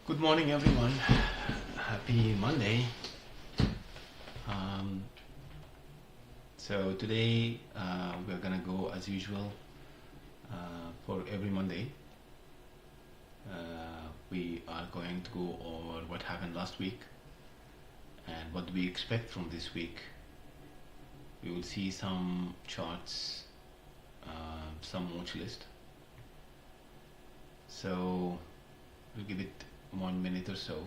Good morning, everyone. Happy Monday. Um, so today we're gonna go as usual for every Monday. We are going to go over what happened last week and what we expect from this week. We will see some charts, some watch list. So we'll give it 1 minute or so.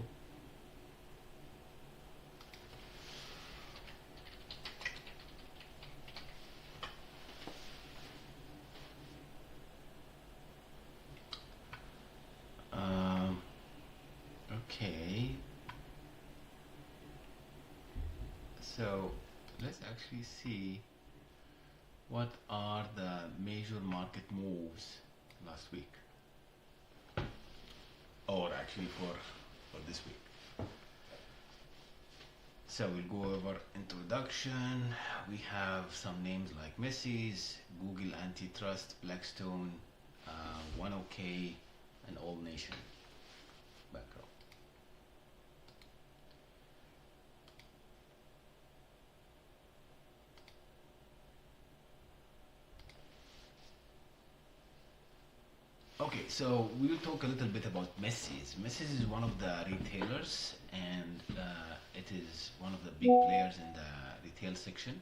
Okay, so let's actually see what are the major market moves last week, or actually for this week. So we'll go over introduction. We have some names like Macy's, Google Antitrust, Blackstone, 1OK, and All Nation. Background. Okay, so we will talk a little bit about Macy's. Macy's is one of the retailers, and it is one of the big players in the retail section.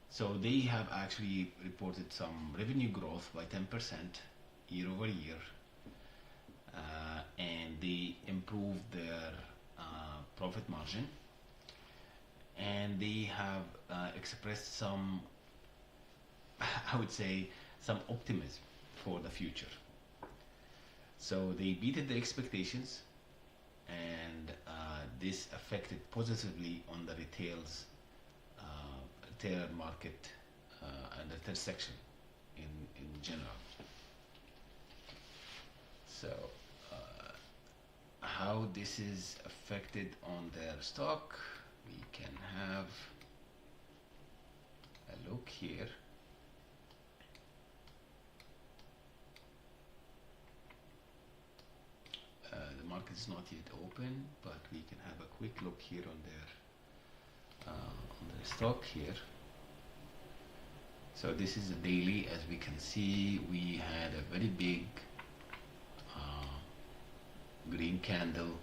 So they have actually reported some revenue growth by 10% year over year, and they improved their profit margin, and they have expressed some, I would say, some optimism for the future. So they beat the expectations, and this affected positively on the retail market and the retail section in general. So how this is affected on their stock, we can have a look here. The market is not yet open, but we can have a quick look here on their stock here. So this is a daily. As we can see, we had a very big green candle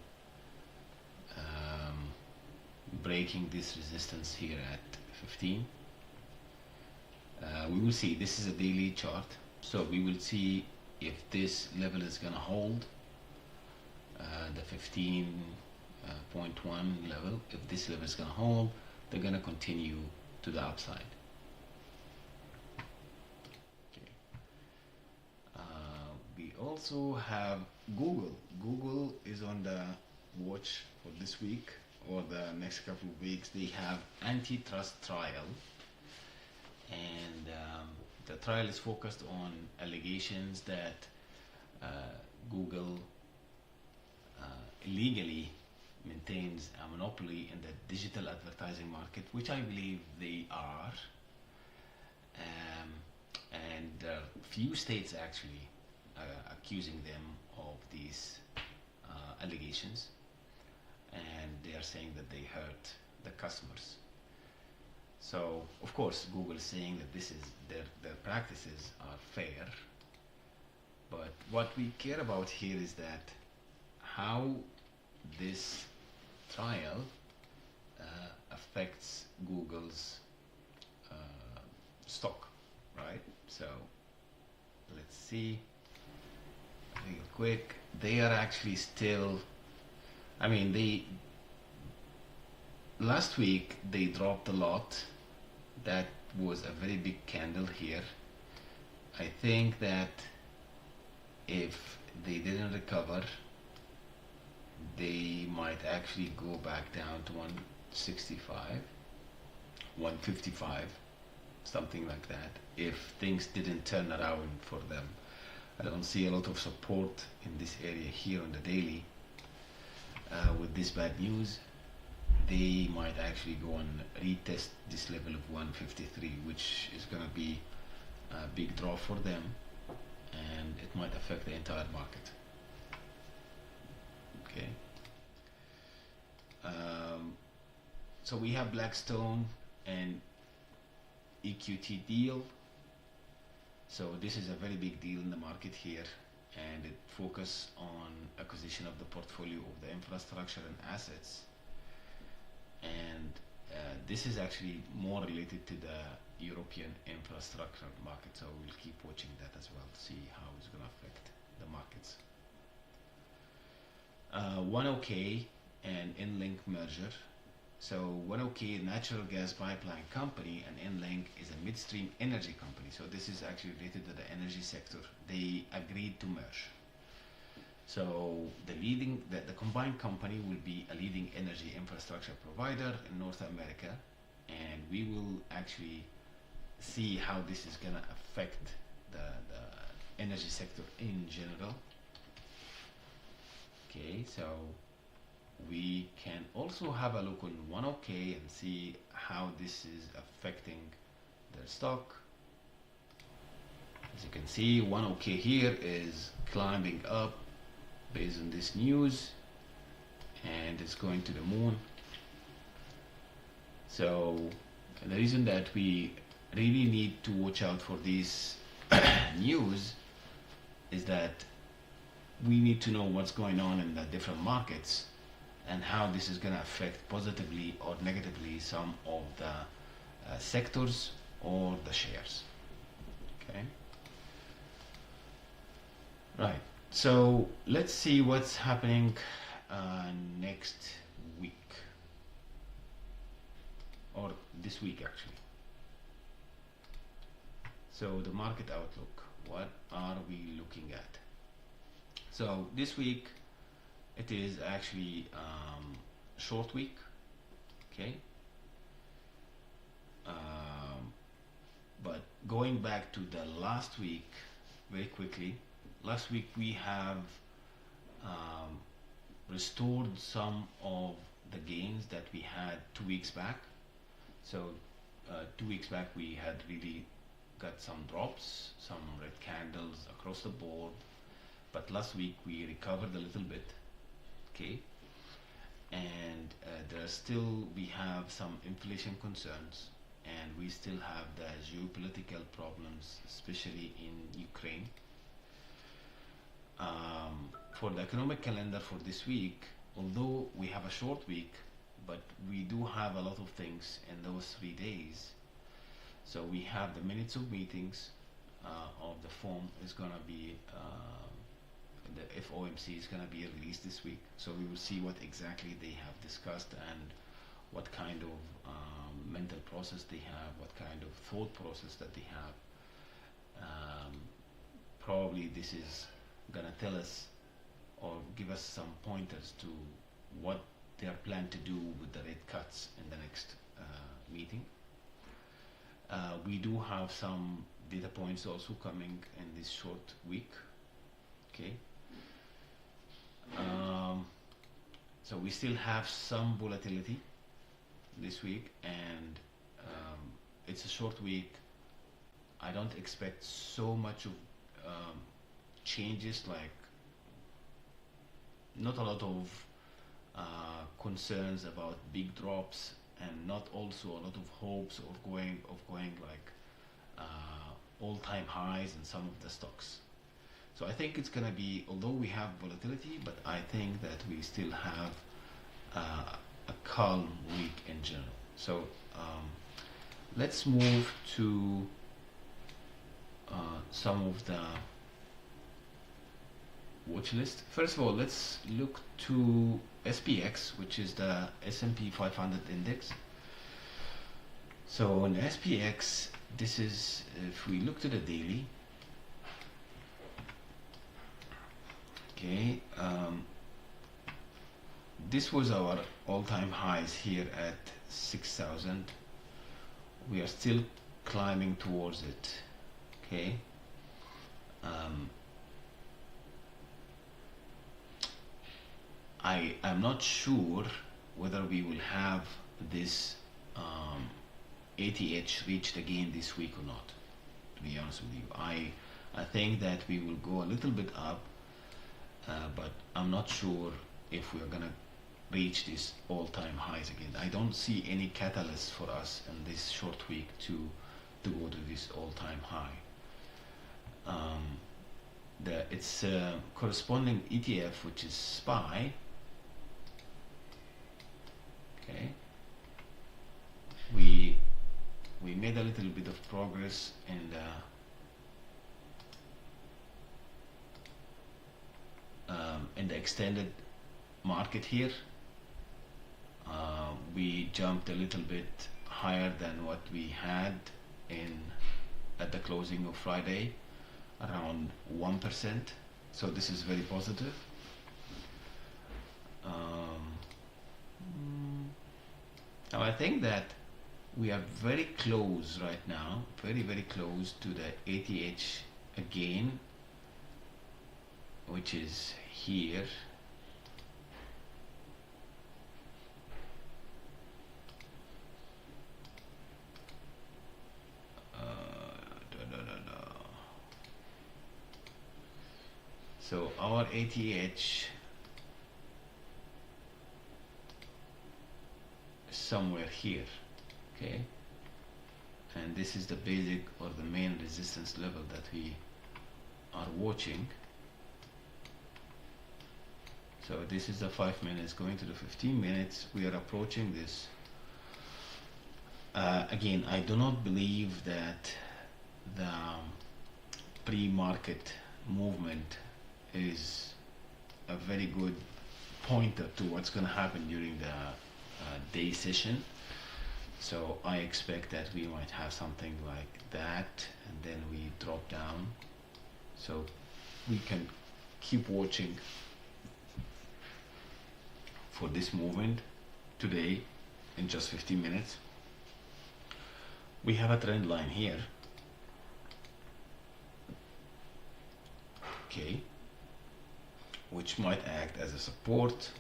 breaking this resistance here at 15. We will see, this is a daily chart, so we will see if this level is going to hold the 15.1 level. If this level is going to hold, they're going to continue to the upside. Okay. We also have Google. Google is on the watch for this week or the next couple of weeks. They have antitrust trial, and the trial is focused on allegations that Google illegally maintains a monopoly in the digital advertising market, which I believe they are. And there are few states actually accusing them of these allegations, and they are saying that they hurt the customers. So of course Google is saying that this is their practices are fair, but what we care about here is that how this trial affects Google's stock, right? So let's see real quick. They are actually still, I mean, last week they dropped a lot. That was a very big candle here. I think that if they didn't recover, they might actually go back down to 165, 155, something like that, if things didn't turn around for them. I don't see a lot of support in this area here on the daily. With this bad news, they might actually go and retest this level of 153, which is going to be a big draw for them, and it might affect the entire market. Okay. So we have Blackstone and EQT deal. So this is a very big deal in the market here, and it focuses on acquisition of the portfolio of the infrastructure and assets. And this is actually more related to the European infrastructure market, so we'll keep watching that as well to see how it's going to affect the markets. 1OK and EnLink merger. So 1OK, natural gas pipeline company, and EnLink is a midstream energy company. So this is actually related to the energy sector. They agreed to merge. So the combined company will be a leading energy infrastructure provider in North America, and we will actually see how this is going to affect the energy sector in general. Okay, so we can also have a look on 1OK and see how this is affecting their stock. As you can see, 1OK here is climbing up based on this news, and it's going to the moon. So the reason that we really need to watch out for this news is that we need to know what's going on in the different markets and how this is going to affect positively or negatively some of the sectors or the shares. Okay. Right. So let's see what's happening next week, or this week actually. So the market outlook, what are we looking at? So this week it is actually short week, okay? But going back to the last week very quickly, last week we have restored some of the gains that we had 2 weeks back. So 2 weeks back we had really got some drops, some red candles across the board, but last week we recovered a little bit, okay? And we have some inflation concerns, and we still have the geopolitical problems, especially in Ukraine. For the economic calendar for this week, although we have a short week, but we do have a lot of things in those 3 days. So we have the minutes of meetings of the FOM is going to be, the FOMC is going to be released this week. So we will see what exactly they have discussed and what kind of mental process they have, what kind of thought process that they have. Probably this is going to tell us or give us some pointers to what they are planning to do with the rate cuts in the next meeting. We do have some data points also coming in this short week, okay? So we still have some volatility this week, and it's a short week. I don't expect so much of changes, like not a lot of concerns about big drops, and not also a lot of hopes of going like all-time highs in some of the stocks. So I think it's going to be, although we have volatility, but I think that we still have a calm week in general. So let's move to some of the watch list. First of all, let's look to SPX, which is the S&P 500 index. So in SPX, this is, if we look to the daily, okay, this was our all-time highs here at 6,000. We are still climbing towards it, okay. I'm not sure whether we will have this ATH reached again this week or not, to be honest with you. I think that we will go a little bit up, but I'm not sure if we're gonna reach these all-time highs again. I don't see any catalyst for us in this short week to go to this all-time high. Its corresponding ETF, which is SPY. Okay, we made a little bit of progress in the extended market here. We jumped a little bit higher than what we had at the closing of Friday, around 1%. So this is very positive. Now I think that we are very close right now, very close to the ATH again, which is here. So our ATH is somewhere here, okay? And this is the basic or the main resistance level that we are watching. So this is the 5 minutes going to the 15 minutes. We are approaching this. Again, I do not believe that the pre-market movement is a very good pointer to what's going to happen during the day session. So I expect that we might have something like that, and then we drop down. So we can keep watching for this movement today in just 15 minutes. We have a trend line here. Okay, which might act as a support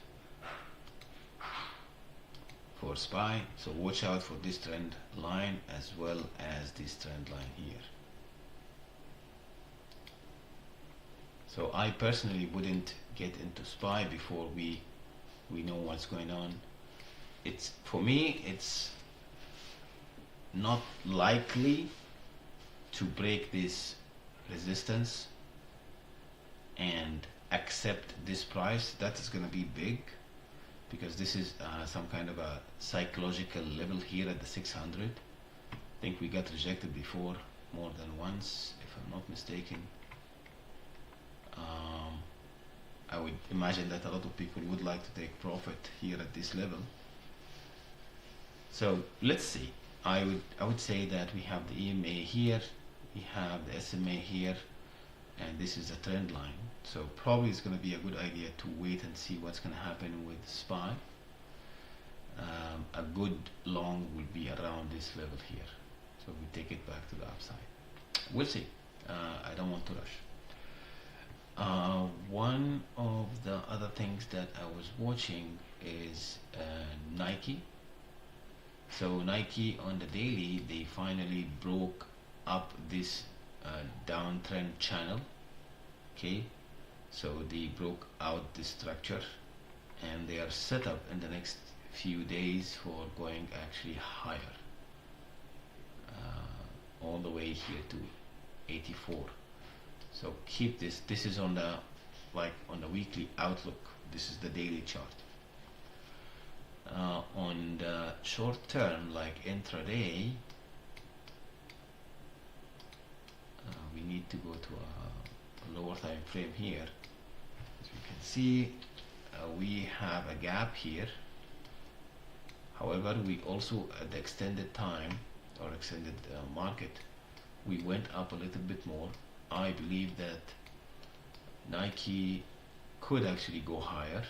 for SPY. So watch out for this trend line as well as this trend line here. So I personally wouldn't get into SPY before we know what's going on. For me, it's not likely to break this resistance and accept this price. That is going to be big, because this is some kind of a psychological level here at the 600. I think we got rejected before more than once, if I'm not mistaken. I would imagine that a lot of people would like to take profit here at this level. So let's see. I would say that we have the EMA here, we have the SMA here, and this is the trend line. So probably it's going to be a good idea to wait and see what's going to happen with SPY. A good long will be around this level here. So we take it back to the upside. We'll see. I don't want to rush. One of the other things that I was watching is Nike. So Nike on the daily, they finally broke up this downtrend channel. Okay, so they broke out this structure, and they are set up in the next few days for going actually higher, all the way here to 84. So keep this. This is on the weekly outlook. This is the daily chart. On the short term, like intraday, we need to go to a lower time frame here. As you can see, we have a gap here. However, we also at the extended time or extended market, we went up a little bit more. I believe that Nike could actually go higher.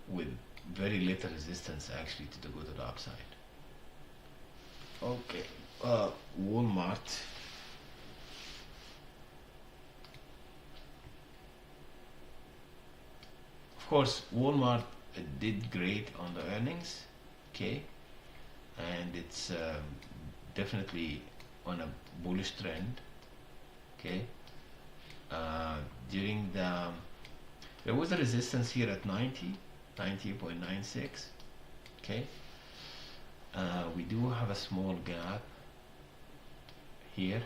With very little resistance actually to go to the upside. Okay, Walmart. Of course, Walmart did great on the earnings. Okay, and it's definitely on a bullish trend. Okay, during there was a resistance here at 90.96. Okay, we do have a small gap here,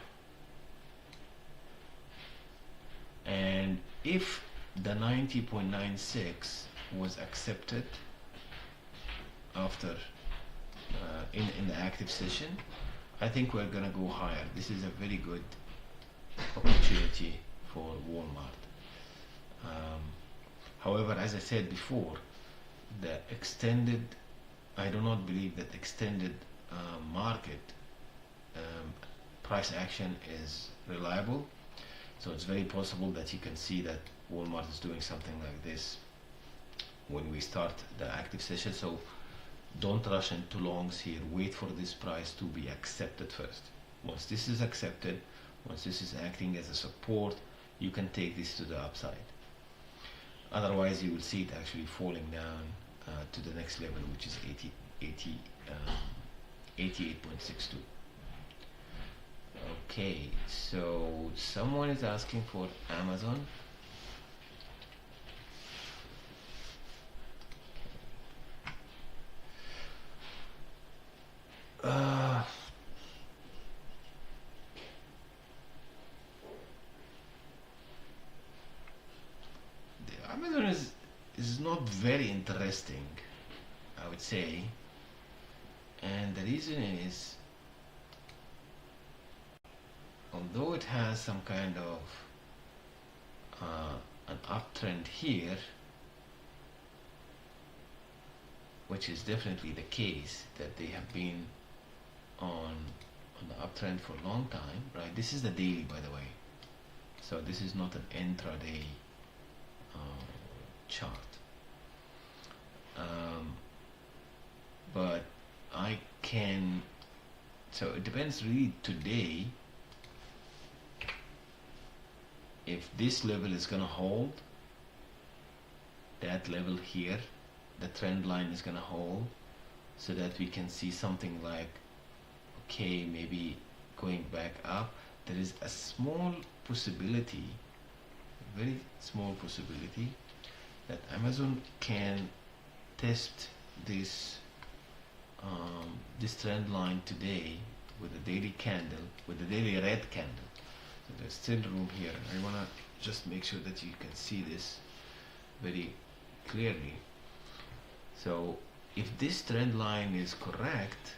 and if the 90.96 was accepted after in the active session, I think we're gonna go higher. This is a very good opportunity for Walmart. However, as I said before, the extended, I do not believe that extended market price action is reliable. So it's very possible that you can see that Walmart is doing something like this when we start the active session. So don't rush into longs here. Wait for this price to be accepted first. Once this is accepted, once this is acting as a support, you can take this to the upside. Otherwise, you will see it actually falling down to the next level, which is 88.62. Okay, so someone is asking for Amazon. Amazon is not very interesting, I would say, and the reason is, although it has some kind of an uptrend here, which is definitely the case, that they have been on the uptrend for a long time, right? This is the daily, by the way, so this is not an intraday chart, but I can, so it depends really today if this level is gonna hold, that level here, the trend line is gonna hold, so that we can see something like, okay, maybe going back up. There is a small possibility, very small possibility, that Amazon can test this this trend line today with a daily candle, with a daily red candle. So there's still room here. I want to just make sure that you can see this very clearly. So if this trend line is correct,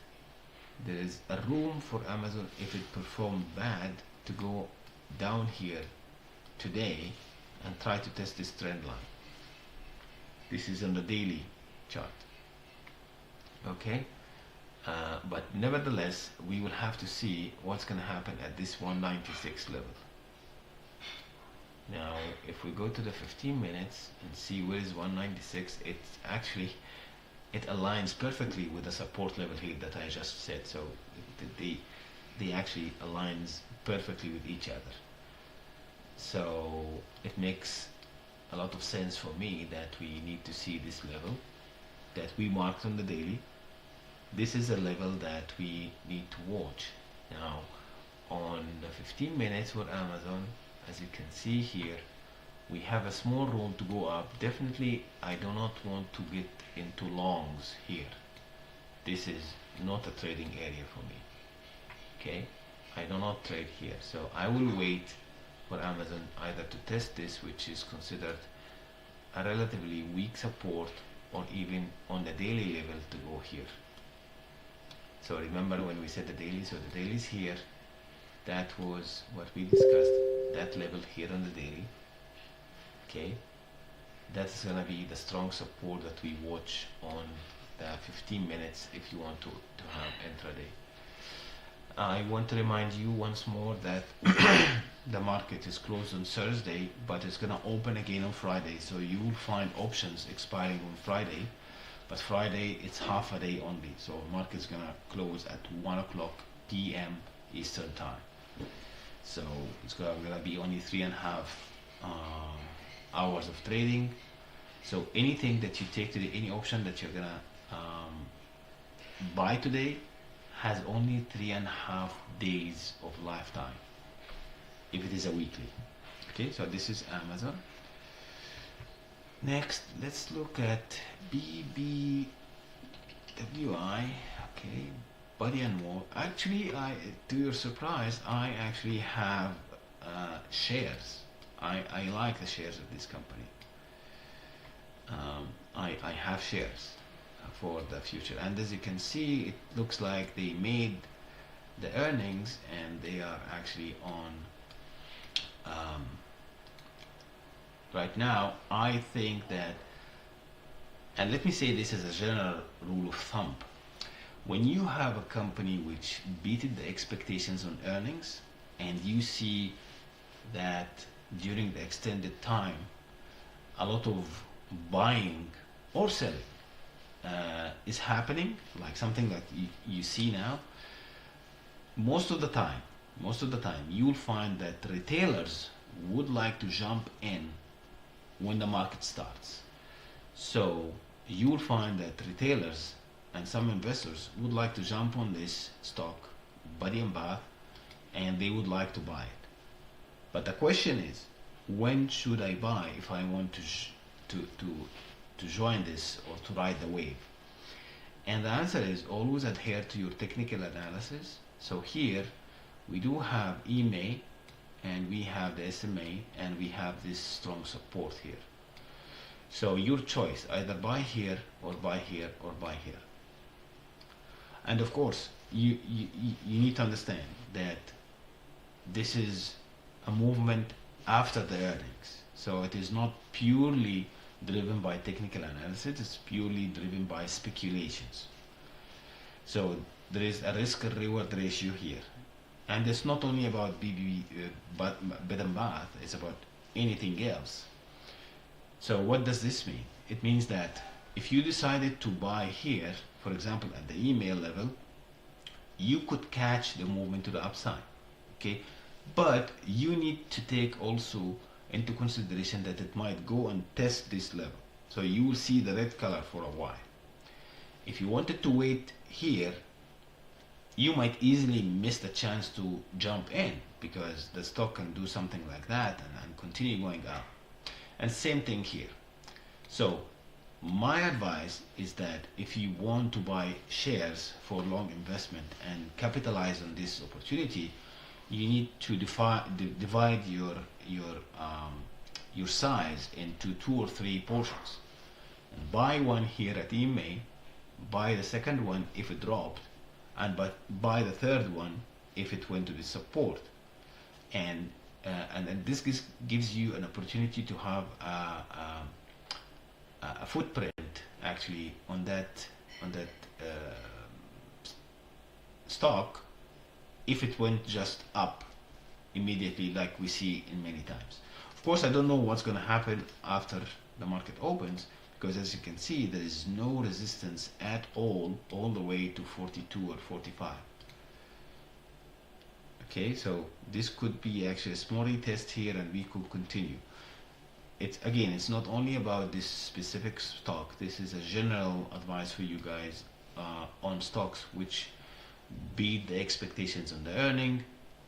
there is a room for Amazon, if it performed bad, to go down here today and try to test this trend line. This is on the daily chart. Okay, but nevertheless, we will have to see what's going to happen at this 196 level. Now, if we go to the 15 minutes and see where is 196, it's actually, it aligns perfectly with the support level here that I just said. So they actually aligns perfectly with each other. So it makes a lot of sense for me that we need to see this level that we marked on the daily. This is a level that we need to watch. Now, on the 15 minutes for Amazon, as you can see here, we have a small room to go up. Definitely, I do not want to get into longs here. This is not a trading area for me. Okay, I do not trade here, so I will wait for Amazon either to test this, which is considered a relatively weak support, or even on the daily level to go here. So remember when we said the daily, so the daily is here. That was what we discussed, that level here on the daily. Okay, that's gonna be the strong support that we watch on the 15 minutes if you want to have intraday. I want to remind you once more that the market is closed on Thursday, but it's gonna open again on Friday. So you will find options expiring on Friday, but Friday it's half a day only. So market's gonna close at 1 o'clock p.m. Eastern time. So it's gonna be only 3.5 hours of trading. So anything that you take today, any option that you're gonna buy today, has only 3.5 days of lifetime if it is a weekly. Okay, so this is Amazon. Next, let's look at BBWI. Okay, Body and Wall. Actually, to your surprise, I actually have shares. I like the shares of this company. I have shares for the future, and as you can see, it looks like they made the earnings and they are actually on right now. I think that, and let me say this as a general rule of thumb, when you have a company which beated the expectations on earnings and you see that during the extended time a lot of buying or selling is happening, like something that you see now, most of the time you'll find that retailers would like to jump in when the market starts. So you'll find that retailers and some investors would like to jump on this stock, Body and Bath, and they would like to buy it. But the question is, when should I buy if I want to join this or to ride the wave? And the answer is always adhere to your technical analysis. So here we do have EMA and we have the SMA and we have this strong support here. So your choice, either buy here or buy here or buy here. And of course you need to understand that this is a movement after the earnings. So it is not purely driven by technical analysis, it's purely driven by speculations. So there is a risk reward ratio here. And it's not only about Bed and Bath, it's about anything else. So what does this mean? It means that if you decided to buy here, for example at the email level, you could catch the movement to the upside. Okay, but you need to take also into consideration that it might go and test this level. So you will see the red color for a while. If you wanted to wait here, you might easily miss the chance to jump in because the stock can do something like that and continue going up. And same thing here. So my advice is that if you want to buy shares for long investment and capitalize on this opportunity, you need to divide your size into 2 or 3 portions. And buy one here at EMA, buy the second one if it dropped, and buy the third one if it went to the support. And this gives you an opportunity to have a footprint actually on that stock if it went just up immediately like we see in many times. Of course, I don't know what's going to happen after the market opens, because as you can see there is no resistance at all the way to 42 or 45. Okay, so this could be actually a small retest here and we could continue. It's not only about this specific stock, this is a general advice for you guys on stocks which beat the expectations on the earning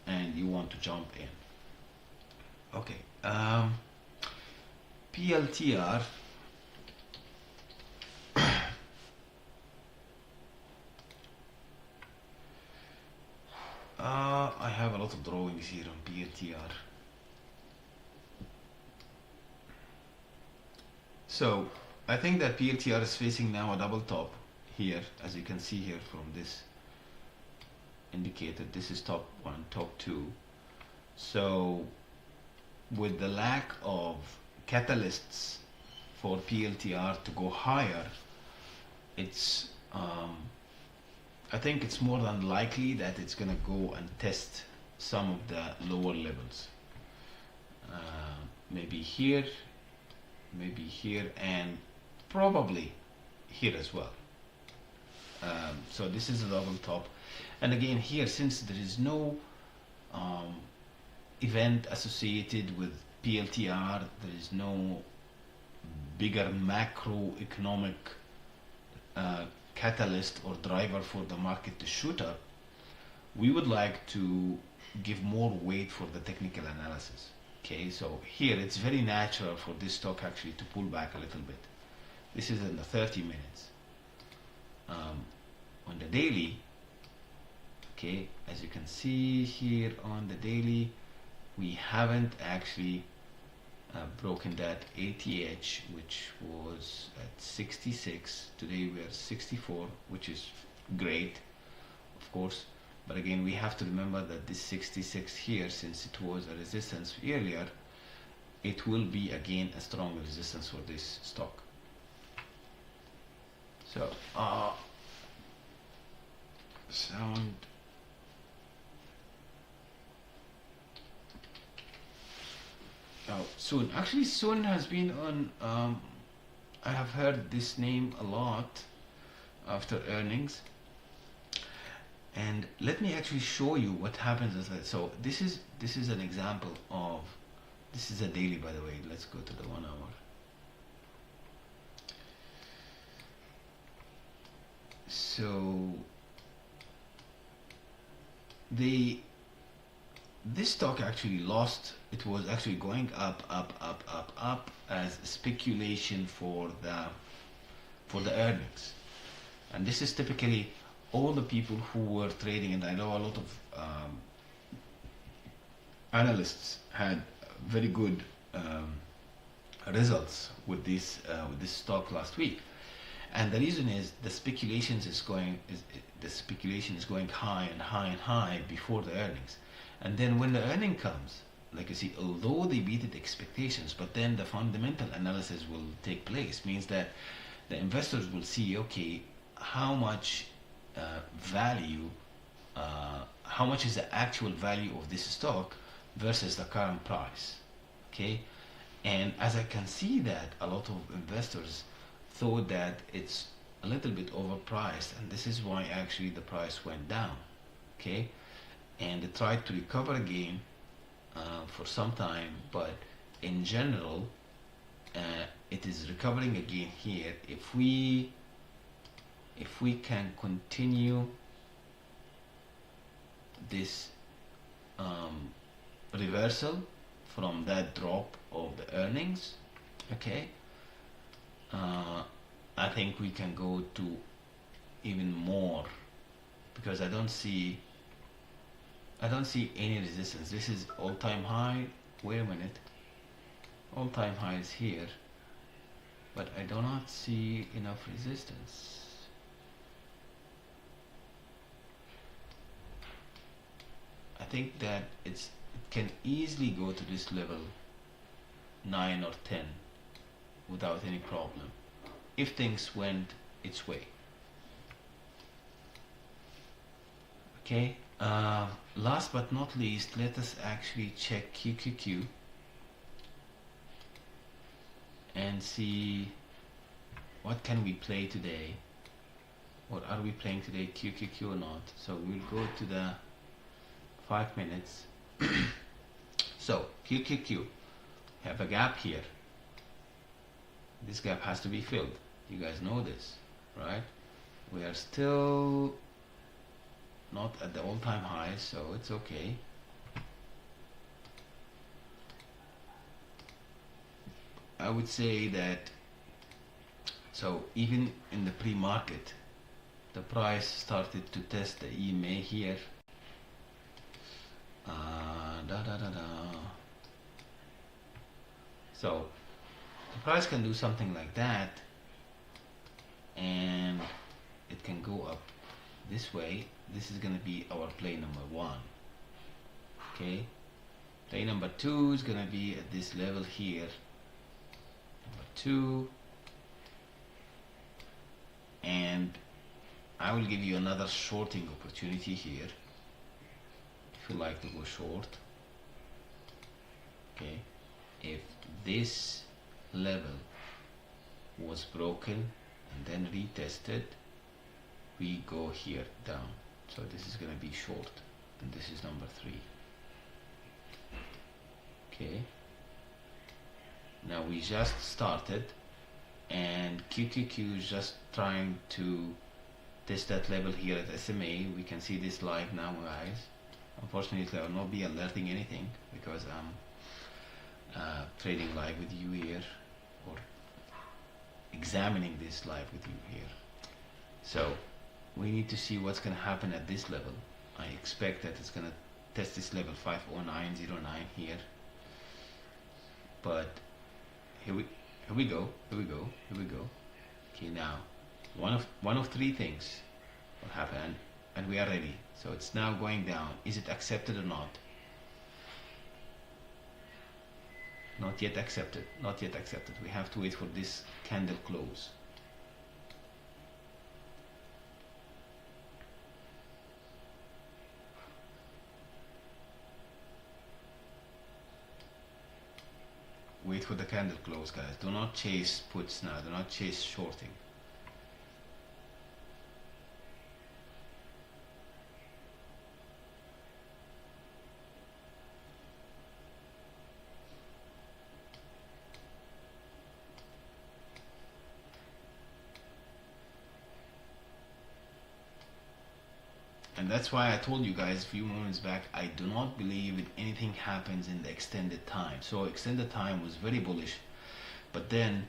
and you want to jump in. Okay, PLTR. I have a lot of drawings here on PLTR. So I think that PLTR is facing now a double top here, as you can see here from this indicator. This is top 1, top 2. So with the lack of catalysts for PLTR to go higher, it's I think it's more than likely that it's gonna go and test some of the lower levels. Maybe here, and probably here as well. So this is a double top, and again here, since there is no event associated with PLTR, there is no bigger macroeconomic catalyst or driver for the market to shoot up, we would like to give more weight for the technical analysis. Okay, so here it's very natural for this stock actually to pull back a little bit. This is in the 30 minutes. On the daily, okay, as you can see here on the daily, we haven't actually broken that ATH, which was at 66. Today we are 64, which is great, of course. But again, we have to remember that this 66 here, since it was a resistance earlier, it will be again a strong resistance for this stock. So, sound. Oh, Soon. Actually, Soon has been on. I have heard this name a lot after earnings. And let me actually show you what happens as well. So this is an example of, this is a daily, by the way. Let's go to the 1 hour. So this stock actually lost. It was actually going up as speculation for the earnings, and this is typically all the people who were trading, and I know a lot of analysts had very good results with this stock last week, and the reason is the speculation is going high and high and high before the earnings, and then when the earning comes, like you see, although they beat expectations, but then the fundamental analysis will take place, means that the investors will see, okay, how much value, how much is the actual value of this stock versus the current price. Okay, and as I can see that a lot of investors thought that it's a little bit overpriced, and this is why actually the price went down. Okay, and they tried to recover again for some time, but in general it is recovering again here. If we can continue this reversal from that drop of the earnings, okay, I think we can go to even more, because I don't see any resistance. This is all-time high. Wait a minute, all-time high is here, but I do not see enough resistance. I think that it can easily go to this level 9 or 10 without any problem if things went its way. Okay, last but not least, let us actually check QQQ and see what can we play today. What are we playing today, QQQ or not? So we'll go to the 5 minutes. So QQQ have a gap here. This gap has to be filled. You guys know this, right? We are still not at the all-time high, so it's okay. I would say that, so even in the pre-market, the price started to test the EMA here. So the price can do something like that, and it can go up this way. This is going to be our play number 1. Okay, play number 2 is going to be at this level here, number 2, and I will give you another shorting opportunity here if you like to go short. Okay, if this level was broken and then retested, we go here down. So this is going to be short, and this is number 3. Okay, now we just started, and QQQ is just trying to test that level here at SMA. We can see this live now, guys. Unfortunately, I will not be alerting anything because I'm trading live with you here, or examining this live with you here. So we need to see what's going to happen at this level. I expect that it's going to test this level 50909 here, but here we go. Okay, now one of three things will happen, and we are ready. So it's now going down. Is it accepted or not? Not yet accepted. Not yet accepted. We have to wait for this candle close. Wait for the candle close, guys. Do not chase puts now. Do not chase shorting. And that's why I told you guys a few moments back, I do not believe in anything happens in the extended time. So extended time was very bullish, but then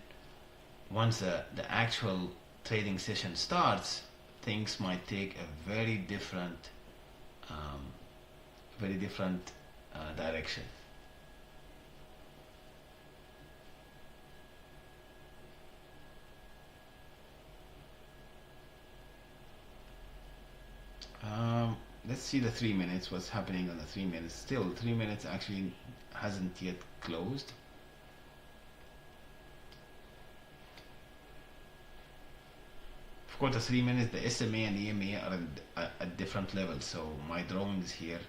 once the actual trading session starts, things might take a very different direction. Let's see the 3 minutes, what's happening on the 3 minutes. Still 3 minutes actually hasn't yet closed. Of course, the 3 minutes, the SMA and EMA are at different levels, so my drawings here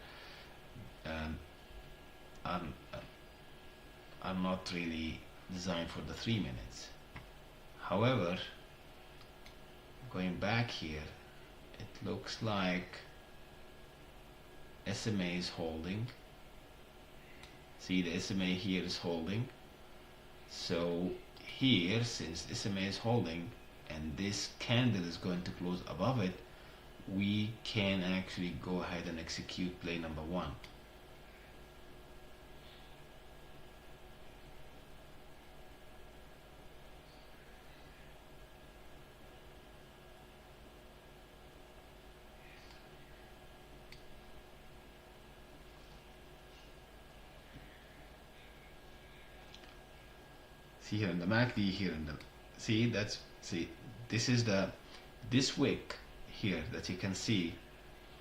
are not really designed for the 3 minutes. However, going back here, it looks like SMA is holding. See, the SMA here is holding. So here, since SMA is holding and this candle is going to close above it, we can actually go ahead and execute play number 1. See here in the MACD, here in the this wick here that you can see,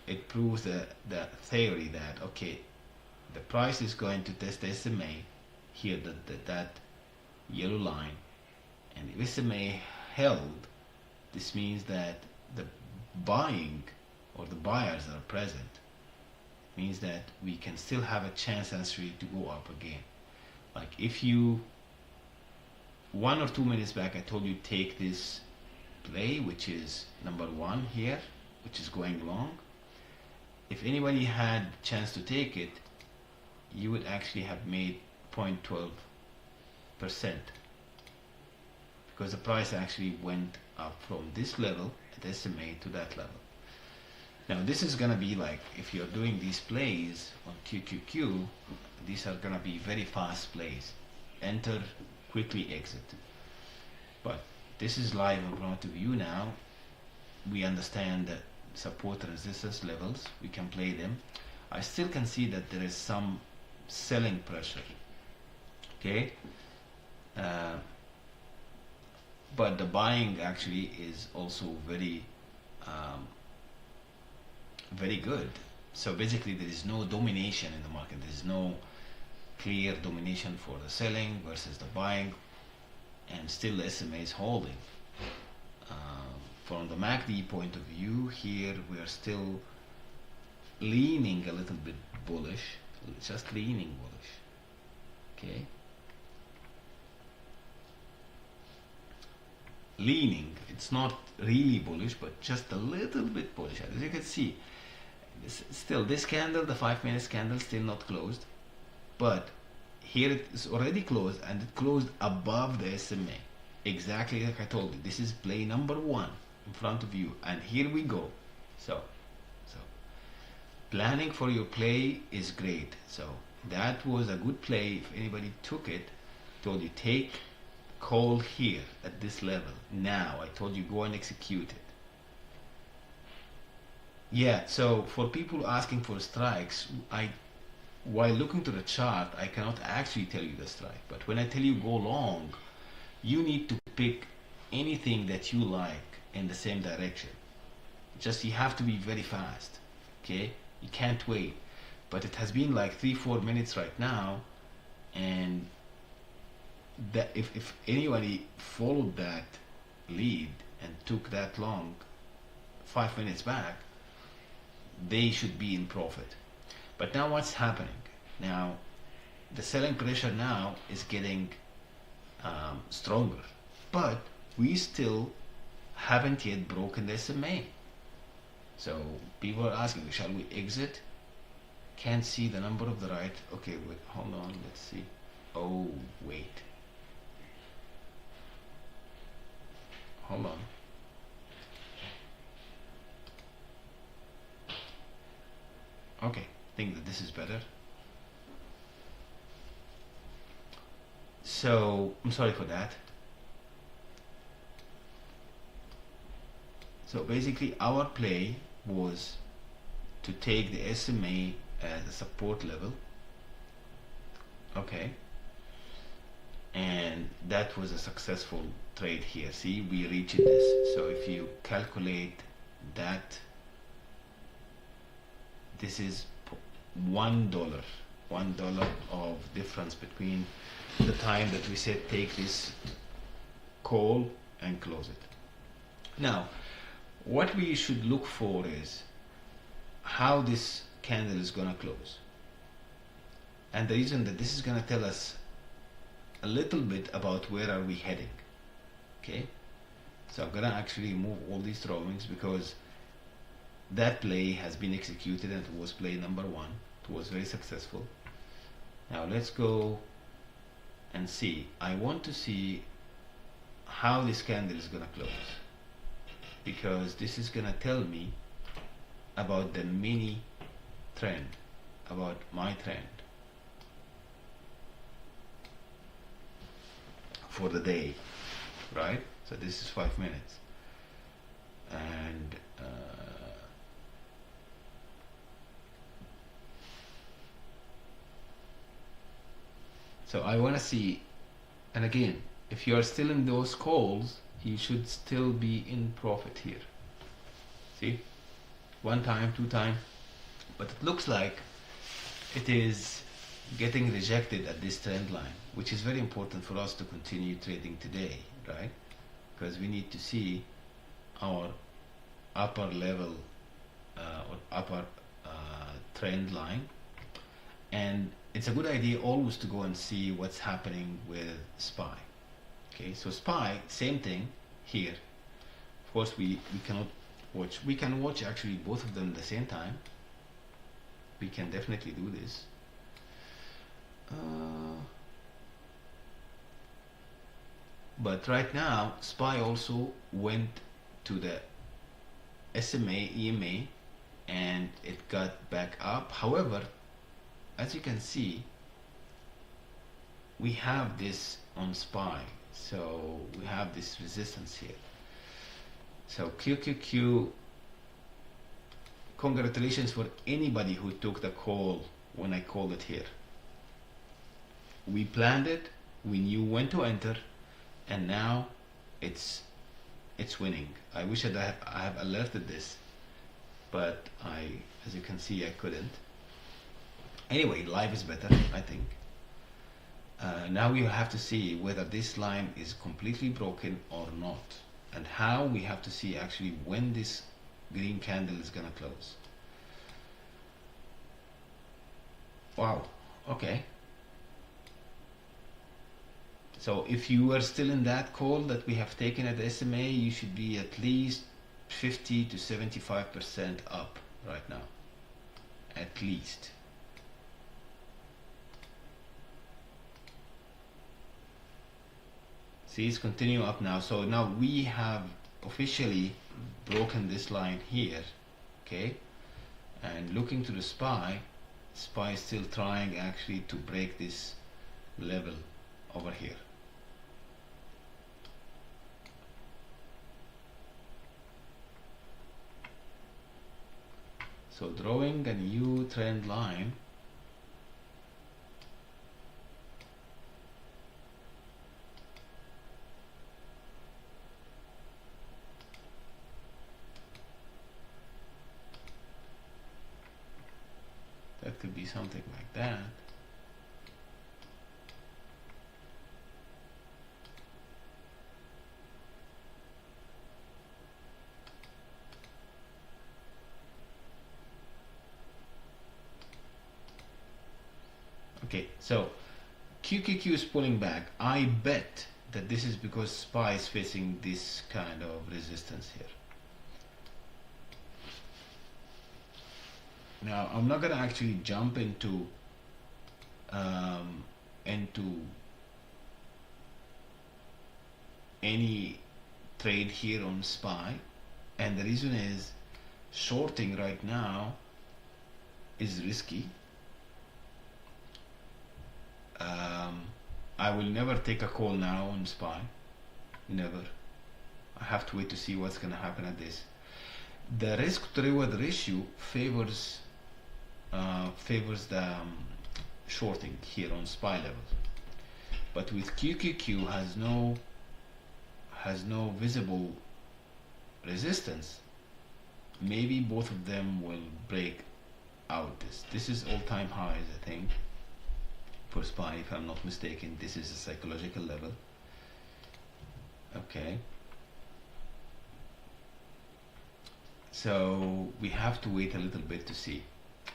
it proves the theory that okay, the price is going to test the SMA here, that yellow line, and if SMA held, this means that the buying or the buyers are present, means that we can still have a chance actually to go up again. Like if you 1 or 2 minutes back I told you take this play, which is number 1 here, which is going long. If anybody had chance to take it, you would actually have made 0.12%, because the price actually went up from this level at SMA to that level. Now this is gonna be like, if you're doing these plays on QQQ, these are gonna be very fast plays. Enter, quickly exit. But this is live in front of you now. We understand that support and resistance levels, we can play them. I still can see that there is some selling pressure, okay, but the buying actually is also very very good. So basically there is no domination in the market. There is no clear domination for the selling versus the buying, and still the SMA is holding. From the MACD point of view, here we are still leaning a little bit bullish, just leaning bullish, okay, leaning. It's not really bullish, but just a little bit bullish. As you can see, still this candle, the 5 minutes candle, still not closed, but here it is already closed, and it closed above the SMA, exactly like I told you. This is play number 1. in front of you, and here we go. So planning for your play is great. So that was a good play. If anybody took it, told you take call here at this level. Now I told you go and execute it. Yeah, so for people asking for strikes, while looking to the chart, I cannot actually tell you the strike. But when I tell you go long, you need to pick anything that you like in the same direction. Just you have to be very fast. Okay, you can't wait. But it has been like 3-4 minutes right now, and that if anybody followed that lead and took that long 5 minutes back, they should be in profit. But now what's happening? Now the selling pressure now is getting stronger, but we still haven't yet broken the SMA. So people are asking, shall we exit? Can't see the number of the right. Okay, wait, hold on, let's see. Oh, wait. Hold on. Okay, I think that this is better. So, I'm sorry for that. So basically our play was to take the SMA as a support level. Okay. And that was a successful trade here. See, we reached this. So if you calculate that, this is $1 of difference between the time that we said take this call and close it. Now what we should look for is how this candle is gonna close, and the reason that this is gonna tell us a little bit about where are we heading. Okay, so I'm gonna actually remove all these drawings because that play has been executed and it was play number 1. It was very successful. Now let's go and see. I want to see how this candle is gonna close, because this is gonna tell me about the mini trend, about my trend for the day, right? So this is 5 minutes, and so I want to see. And again, if you are still in those calls, you should still be in profit here. See, 1 time, 2 time, but it looks like it is getting rejected at this trend line, which is very important for us to continue trading today, right? Because we need to see our upper level or upper trend line, and it's a good idea always to go and see what's happening with SPY. Okay, so SPY, same thing here. Of course, we cannot watch. We can watch actually both of them at the same time. We can definitely do this. But right now, SPY also went to the SMA, EMA, and it got back up. However, as you can see, we have this on SPY, so we have this resistance here. So QQQ, congratulations for anybody who took the call when I called it here. We planned it, we knew when to enter, and now it's winning. I wish I have alerted this, but as you can see, I couldn't. Anyway, live is better, I think. Now we have to see whether this line is completely broken or not, and how we have to see actually when this green candle is gonna close. Wow, okay. So if you are still in that call that we have taken at the SMA, you should be at least 50 to 75% up right now, at least. See, it's continuing up now. So now we have officially broken this line here, okay, and looking to the SPY is still trying actually to break this level over here. So drawing a new trend line, that could be something like that. Okay, so QQQ is pulling back. I bet that this is because SPY is facing this kind of resistance here. Now I'm not gonna actually jump into any trade here on SPY, and the reason is shorting right now is risky. I will never take a call now on SPY, never. I have to wait to see what's gonna happen at this. The risk to reward ratio favors the shorting here on SPY level, but with QQQ has no visible resistance. Maybe both of them will break out. This is all-time highs, I think, for SPY, if I'm not mistaken. This is a psychological level. Okay, so we have to wait a little bit to see.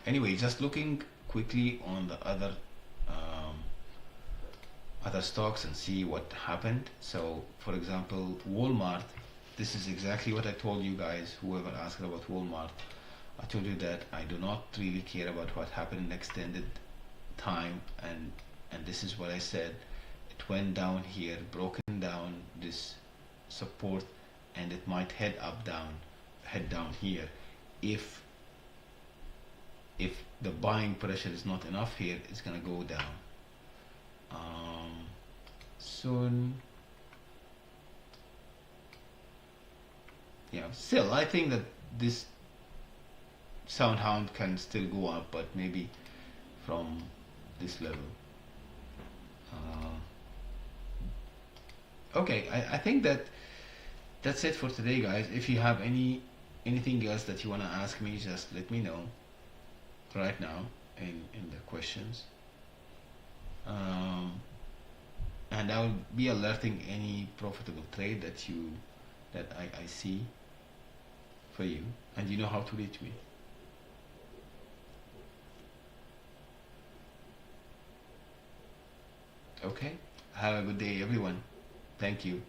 Anyway, just looking quickly on the other stocks and see what happened. So for example, Walmart, this is exactly what I told you guys, whoever asked about Walmart. I told you that I do not really care about what happened in extended time, and this is what I said. It went down here, broken down this support, and it might head down here. If the buying pressure is not enough here, it's gonna go down soon. Yeah, still I think that this Soundhound can still go up, but maybe from this level. Okay, I think that's it for today, guys. If you have anything else that you want to ask me, just let me know right now in the questions, and I will be alerting any profitable trade that I see for you, and you know how to reach me. Okay, have a good day, everyone. Thank you.